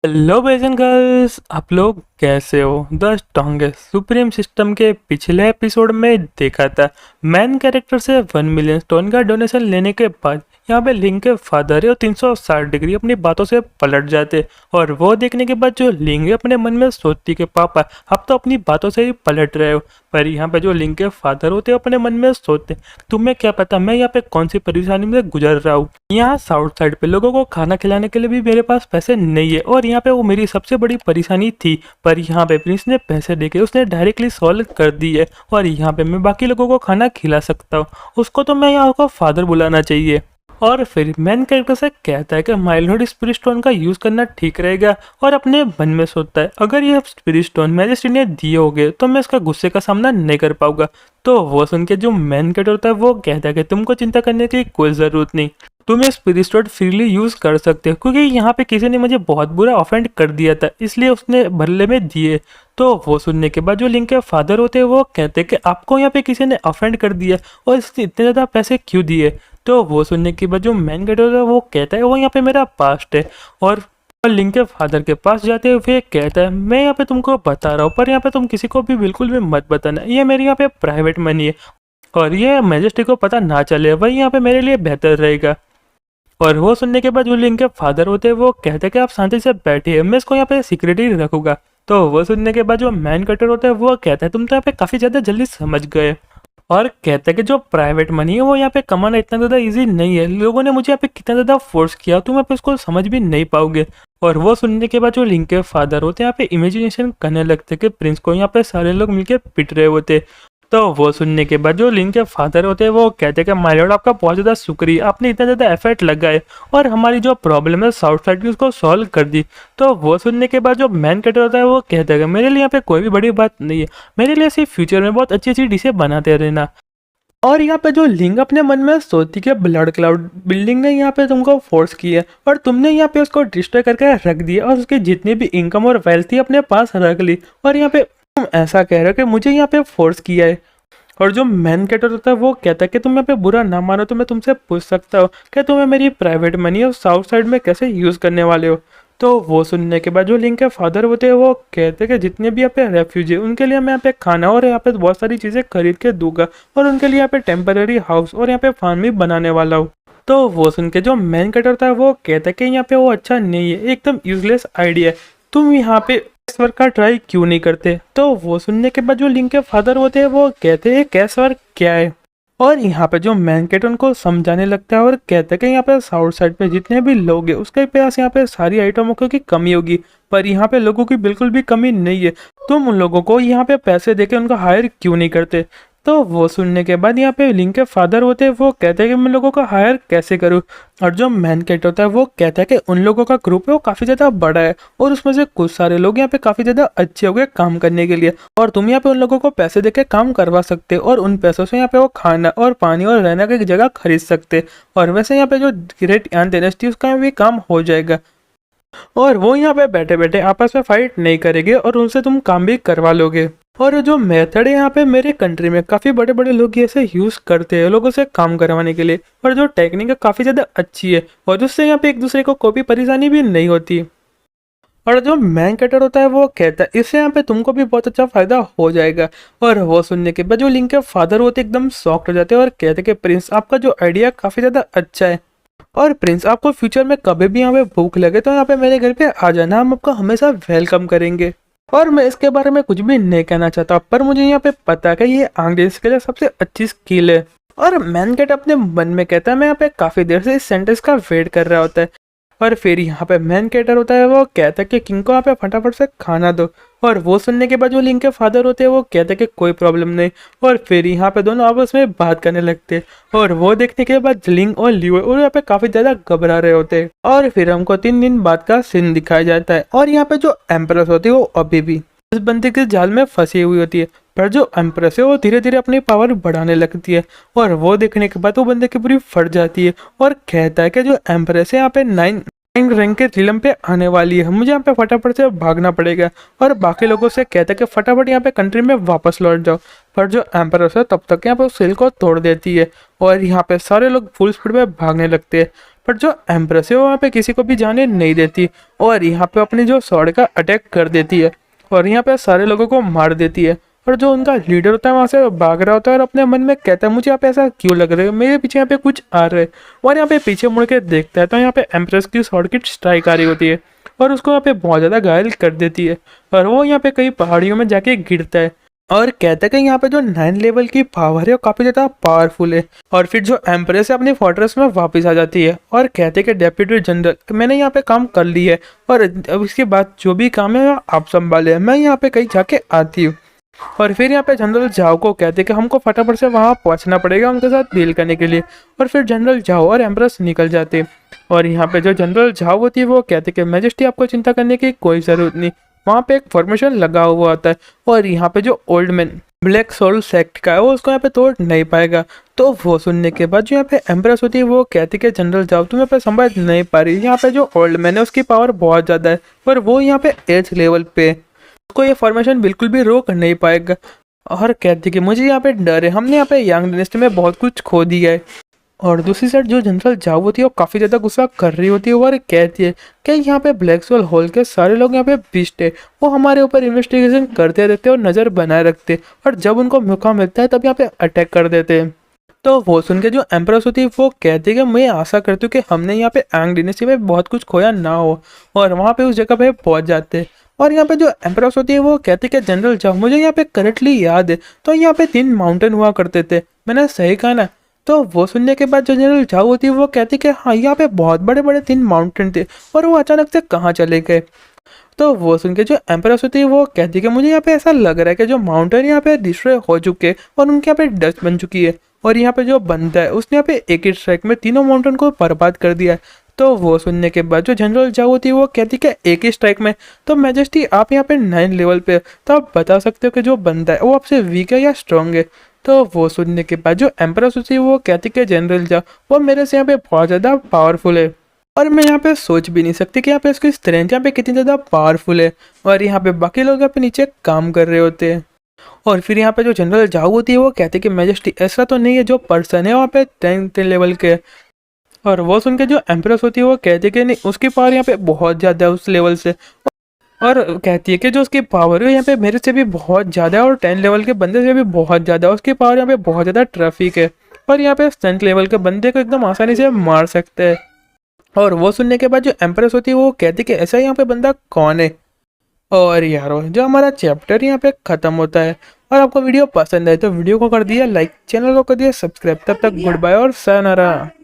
Hello boys and girls, आप लोग कैसे हो। द स्ट्रॉन्गेस्ट सुप्रीम सिस्टम के पिछले एपिसोड में देखा था मैन कैरेक्टर से 1 मिलियन स्टोन का डोनेशन लेने के बाद यहाँ पे लिंक के फादर है और 360 डिग्री अपनी बातों से पलट जाते। और वो देखने के बाद जो लिंक है अपने मन में सोचती कि पापा आप तो अपनी बातों से ही पलट रहे हो। पर यहाँ पे जो लिंक के फादर होते अपने मन में सोचते तुम्हें क्या पता मैं यहाँ पे कौन सी परेशानी में गुजर रहा हूँ। यहाँ साउथ साइड पे लोगों को खाना खिलाने के लिए भी मेरे पास पैसे नहीं है और यहाँ पे वो मेरी सबसे बड़ी परेशानी थी। पर यहाँ पे प्रिंस ने पैसे देके उसने डायरेक्टली सॉल्व कर दी है और यहाँ पे मैं बाकी लोगों को खाना खिला सकता हूँ। उसको तो मैं यहाँ को फादर बुलाना चाहिए। और फिर मैन कैरेक्टर से कहता है कि माइल्ड स्पिरिट स्टोन का यूज करना ठीक रहेगा और अपने मन में सोचता है अगर ये स्पिरिट स्टोन मैजेस्टी ने दिए होंगे तो मैं इसका गुस्से का सामना नहीं कर पाऊंगा। तो वो सुन के जो मैन कैरेक्टर होता है वो कहता है कि तुमको चिंता करने की कोई जरूरत नहीं, तुम ये स्पिरिट स्टोन फ्रीली यूज कर सकते हो क्योंकि यहाँ पे किसी ने मुझे बहुत बुरा ऑफेंड कर दिया था इसलिए उसने बदले में दिए। तो वो सुनने के बाद जो लिंक के फादर होते हैं वो कहते हैं कि आपको यहाँ पे किसी ने ऑफेंड कर दिया और इसने इतने ज़्यादा पैसे क्यों दिए। तो वो सुनने के बाद जो मैन कैरेक्टर है वो कहता है वो यहाँ पे मेरा पास्ट है। और लिंक के फादर के पास जाते हुए कहता है मैं यहाँ पे तुमको बता रहा हूँ पर यहाँ पे तुम किसी को भी बिल्कुल भी मत बताना, ये मेरी यहाँ पे प्राइवेट मनी है और ये मैजेस्टी को पता ना चले, वही यहाँ पे मेरे लिए बेहतर रहेगा। और वो सुनने के बाद जो लिंक के फादर होते हैं वो कहते हैं कि आप शांति से बैठिए, मैं इसको यहाँ पे सीक्रेट ही रखूंगा। तो वो सुनने के बाद जो मैन कटर होता है वो कहता है तुम तो यहाँ पे काफ़ी ज़्यादा जल्दी समझ गए और कहते हैं कि जो प्राइवेट मनी है वो यहाँ पे कमाना इतना ज़्यादा इजी नहीं है, लोगों ने मुझे यहाँ पे कितना ज़्यादा फोर्स किया तुम यहाँ पे इसको समझ भी नहीं पाओगे। और वो सुनने के बाद जो लिंक के फादर होते हैं यहाँ पे इमेजिनेशन करने लगते कि प्रिंस को यहाँ पे सारे लोग मिलके पिट रहे होते। तो वो सुनने के बाद जो लिंक के फादर होते हैं वो कहते हैं कि माय लॉर्ड आपका बहुत ज़्यादा शुक्रिया, आपने इतना ज़्यादा एफर्ट लगाए और हमारी जो प्रॉब्लम है साउथ साइड की उसको सॉल्व कर दी। तो वो सुनने के बाद जो मैन कैरेक्टर होता है वो कहता है कि मेरे लिए यहाँ पे कोई भी बड़ी बात नहीं है, मेरे लिए सिर्फ फ्यूचर में बहुत अच्छी अच्छी डिशें बनाते रहना। और यहाँ पे जो लिंक अपने मन में सोचती कि ब्लड क्लाउड बिल्डिंग ने यहाँ पे तुमको फोर्स किया और तुमने यहाँ पे उसको डिस्ट्रॉय करके रख दिया और उसकी जितनी भी इनकम और वेल्थ थी अपने पास रख ली और यहाँ पे तुम ऐसा कह रहे हो कि मुझे यहाँ पे फोर्स किया है। और जो मैन कैरेक्टर होता है वो कहता है कि तुम यहाँ पे बुरा ना मानो तो मैं तुमसे पूछ सकता हूँ कि तुम्हें मेरी प्राइवेट मनी और साउथ साइड में कैसे यूज़ करने वाले हो। तो वो सुनने के बाद जो लिंक के फादर होते हैं वो कहते हैं कि जितने भी यहाँ पे रेफ्यूजी उनके लिए मैं यहाँ पे खाना और यहाँ पे बहुत सारी चीज़ें खरीद के दूंगा और उनके लिए यहाँ पे टेम्पररी हाउस और यहाँ पे फार्म भी बनाने वाला हूँ। तो वो सुन के जो मैन कैरेक्टर होता है वो कहता है कि यहाँ पे वो अच्छा नहीं है, एकदम यूजलेस आइडिया है, तुम यहाँ पे कैश वर्क का ट्राई क्यों नहीं करते। तो वो सुनने के बाद जो लिंक के फादर होते हैं वो कहते हैं कैश वर्क क्या है। और यहाँ पे जो मैन कैरेक्टर उनको समझाने लगता है और कहता है कि यहाँ पे साउथ साइड पे जितने भी लोग हैं उसके पास यहाँ पे सारी आइटमों की कमी होगी पर यहाँ पे लोगों की बिल्कुल भी कमी नहीं है, तुम उन लोगों को यहाँ पे पैसे देके उनको हायर क्यों नहीं करते। तो वो सुनने के बाद यहाँ पे लिंक के फादर होते हैं वो कहते हैं कि मैं लोगों को हायर कैसे करूँ। और जो मैन कैरेक्टर होता है वो कहता है कि उन लोगों का ग्रुप है वो काफ़ी ज़्यादा बड़ा है और उसमें से कुछ सारे लोग यहाँ पे काफ़ी ज़्यादा अच्छे हो गए काम करने के लिए और तुम यहाँ पे उन लोगों को पैसे देके काम करवा सकते हो और उन पैसों से यहाँ पे वो खाना और पानी और रहने की जगह खरीद सकते। और वैसे यहाँ पे जो ग्रेट यान डायनेस्टी उसका भी काम हो जाएगा और वो यहाँ पे बैठे बैठे आपस में फाइट नहीं करेंगे और उनसे तुम काम भी करवा लोगे। और जो मेथड है यहाँ पे मेरे कंट्री में काफ़ी बड़े बड़े लोग ऐसे यूज़ करते हैं लोगों से काम करवाने के लिए और जो टेक्निक है काफ़ी ज़्यादा अच्छी है और उससे यहाँ पे एक दूसरे को कोई भी परेशानी भी नहीं होती। और जो मैन कैरेक्टर होता है वो कहता है इससे यहाँ पे तुमको भी बहुत अच्छा फायदा हो जाएगा। और वो सुनने के बाद जो लिंक के फादर होते एकदम शॉक्ड हो जाते हैं और कहते हैं कि प्रिंस आपका जो आइडिया काफ़ी ज़्यादा अच्छा है और प्रिंस आपको फ्यूचर में कभी भी यहाँ पे भूख लगे तो यहाँ पे मेरे घर पे आ जाना, हम आपको हमेशा वेलकम करेंगे। और मैं इसके बारे में कुछ भी नहीं कहना चाहता पर मुझे यहाँ पे पता है कि ये आंग्रेज के लिए सबसे अच्छी स्किल है। और मैन कैट अपने मन में कहता है मैं यहाँ पे काफ़ी देर से इस सेंटेंस का वेट कर रहा होता है। और फिर यहाँ पे मैन कैटर होता है वो कहता है कि किंग को यहाँ पे फटाफट से खाना दो। और वो सुनने के बाद जो लिंक के फादर होते हैं वो कहते हैं कि कोई प्रॉब्लम नहीं। और फिर यहाँ पे दोनों आपस में बात करने लगते हैं और वो देखने के बाद लिंक और लियो और यहाँ पे काफी ज्यादा घबरा रहे होते हैं। और फिर हमको 3 दिन बाद का सीन दिखाया जाता है और यहाँ पे जो एम्प्रेस होती है वो अभी भी उस बंदे के जाल में फंसी हुई होती है पर जो एम्प्रेस है वो धीरे धीरे अपनी पावर बढ़ाने लगती है और वो देखने के बाद वो बंदे की पूरी फट जाती है और कहता है कि जो एम्प्रेस है यहाँ पे 9 रैंक के रिलम पे आने वाली है, मुझे यहाँ पे फटाफट से भागना पड़ेगा। और बाकी लोगों से कहता है कि फटाफट यहाँ पे कंट्री में वापस लौट जाओ। पर जो एम्पर है तब तक यहाँ पे उस सेल को तोड़ देती है और यहाँ पे सारे लोग फुल स्पीड में भागने लगते हैं। और जो एम्प्रेस है वो वहाँ पे किसी को भी जाने नहीं देती और यहाँ पे अपनी जो स्वॉर्ड का अटैक कर देती है और यहाँ पे सारे लोगों को मार देती है। और जो उनका लीडर होता है वहाँ से भाग रहा होता है और अपने मन में कहता है मुझे यहाँ पे ऐसा क्यों लग रहा है, मेरे पीछे यहाँ पे कुछ आ रहा है। और यहाँ पे पीछे मुड़ के देखता है तो यहाँ पे एम्प्रेस की स्वॉर्ड की स्ट्राइक आ रही होती है और उसको यहाँ पे बहुत ज़्यादा घायल कर देती है और वो यहाँ पे कई पहाड़ियों में जाके गिरता है और कहता है कि यहाँ पे जो 9 लेवल की पावर है वो काफ़ी ज़्यादा पावरफुल है। और फिर जो एम्प्रेस है अपनी फोर्ट्रेस में वापस आ जाती है और कहते हैं कि डेप्यूटी जनरल मैंने यहाँ पे काम कर ली है और अब इसके बाद जो भी काम है आप संभाले, मैं यहाँ पे कहीं जाके आती हूँ। और फिर यहाँ पे जनरल जाओ को कहते हैं कि हमको फटाफट से वहाँ पहुँचना पड़ेगा उनके साथ डील करने के लिए। और फिर जनरल जाओ और एम्प्रेस निकल जाते और यहाँ पे जो जनरल जाओ होती है वो कहते हैं कि मैजेस्टी आपको चिंता करने की कोई ज़रूरत नहीं, वहाँ पे एक फॉर्मेशन लगा हुआ होता है और यहाँ पे जो old man black soul sect का है वो उसको यहाँ पे तोड़ नहीं पाएगा। तो वो सुनने के बाद जो यहाँ पे एम्प्रेस होती है वो कहती है कि जनरल जाओ तुम यहाँ पे संभाल नहीं पा रही, यहाँ पे जो ओल्ड मैन है उसकी पावर बहुत ज़्यादा है पर वो यहाँ पे 8 लेवल पे, उसको ये फॉर्मेशन बिल्कुल भी रोक नहीं पाएगा। और कहती कि मुझे यहाँ पे डर है, हमने यहाँ पे यांग डायनेस्टी में बहुत कुछ खो दिया है। और दूसरी साइड जो जनरल जाओ होती है वो काफ़ी ज़्यादा गुस्सा कर रही होती है और कहती है कि यहाँ पे ब्लैक सोल होल के सारे लोग यहाँ पे बिस्ट है, वो हमारे ऊपर इन्वेस्टिगेशन करते रहते और नज़र बनाए रखते और जब उनको मौका मिलता है तब यहाँ पे अटैक कर देते हैं। तो वो सुन के जो एम्प्रेस होती है वो कहती है कि मैं आशा करती हूँ कि हमने यहाँ पे यांग डायनेस्टी में बहुत कुछ खोया ना हो और वहाँ पे उस जगह पे पहुँच जाते। और यहाँ पे जो एम्प्रेस होती है वो कहती है कि जनरल जाओ मुझे यहाँ पे करेक्टली याद है तो यहाँ पे 3 माउंटेन हुआ करते थे, मैंने सही कहा ना। तो वो सुनने के बाद जो जनरल जाओ होती है वो कहती कि हाँ यहाँ पे बहुत बड़े बड़े 3 माउंटेन थे और वो अचानक से कहाँ चले गए। तो वो सुन के जो एम्प्रेस होती है वो कहती कि मुझे यहाँ पे ऐसा लग रहा है कि जो माउंटेन यहाँ पे डिस्ट्रॉय हो चुके और उनके यहाँ पे डस्ट बन चुकी है और यहाँ पे जो बंदा है उसने यहाँ पे एक ही स्ट्राइक में तीनों माउंटेन को बर्बाद कर दिया है। तो वो सुनने के बाद जो जनरल जाओ होती है वो कहती कि एक ही स्ट्राइक में, तो मैजेस्टी आप यहाँ पे 9 लेवल पे तो आप बता सकते हो कि जो बंदा है वो आपसे वीक है या स्ट्रॉन्ग है। तो वो सुनने के बाद जो एम्प्रेस होती है वो कहती कि जनरल जाओ वो मेरे से यहाँ पे बहुत ज़्यादा पावरफुल है और मैं यहाँ पे सोच भी नहीं सकती कि यहाँ पे इसकी स्ट्रेंथ यहाँ पे कितनी ज़्यादा पावरफुल है। और यहाँ पे बाकी लोग यहाँ पे नीचे काम कर रहे होते हैं। और फिर यहाँ पे जो जनरल जाओ होती है वो कहती है कि मैजेस्टी ऐसा तो नहीं है, जो पर्सन है वहाँ पे 10 लेवल के। और वो सुन के जो एम्प्रेस होती है वो कहती है कि नहीं उसकी पावर यहाँ पे बहुत ज़्यादा है उस लेवल से और कहती है कि जो उसकी पावर है यहाँ पे मेरे से भी बहुत ज़्यादा है और 10 लेवल के बंदे से भी बहुत ज़्यादा है, उसकी पावर यहाँ पे बहुत ज़्यादा ट्रैफिक है और यहाँ पे 10 लेवल के बंदे को एकदम आसानी से मार सकते हैं। और वो सुनने के बाद जो एम्प्रेस होती है वो कहती है कि ऐसा यहाँ पे बंदा कौन है। और यारो जो हमारा चैप्टर यहाँ पे ख़त्म होता है। और आपको वीडियो पसंद आए तो वीडियो को कर दिया लाइक, चैनल को कर दिया सब्सक्राइब। तब तक गुड बाय और sayonara।